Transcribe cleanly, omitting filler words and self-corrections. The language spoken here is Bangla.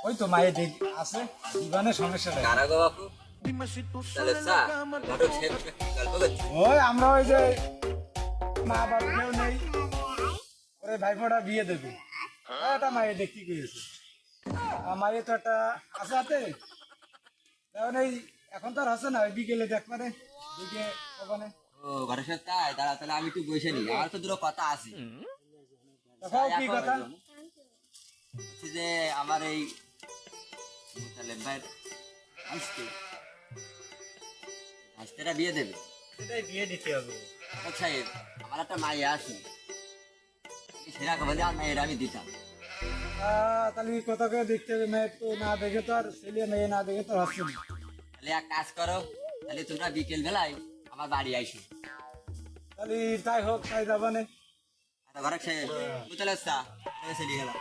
ওই তো মায়ের দেখ আছে জীবনের সমস্যাটা। কারা গো বাপু? তাহলে চা ঘটক সাহেব গল্প করছি। ওই আমরা ওই যে মা বাবা কেউ নেই, ওরে ভাইফোঁটা বিয়ে দেবে, একটা মায়ের দেখতে গিয়েছে। মায়ের তো একটা আছে হাতে, এখন এই এখন তো আর হচ্ছে না, ওই বিকেলে দেখ মানে দিকে ওখানে ও ঘটক সাহেব তাই দাঁড়া, তাহলে আমি একটু বসে নিই, আমার তো দুটো কথা আছে। দেখাও কি কথা। হচ্ছে যে আমার এই তাহলে ভাই আসতে আসতেরা বিয়ে দেবে। সেটাই বিয়ে দিতে হবে। ঘটক সাহেব আমার একটা মাইয়া আছে, সেরা বলে আর মেয়ের আমি দিতাম। তাহলে এই কথা করে দেখতে হবে, মেয়ে তো না দেখে তো আর ছেলে মেয়ে না দেখে তো আর হচ্ছে না। তাহলে এক কাজ করো, তাহলে তোমরা বিকেল বেলায় আমার বাড়ি আইসো। তাহলে তাই হোক, তাই যাবানে। আচ্ছা ঘটক সাহেব, বুঝতে পারছা চলে গেলাম।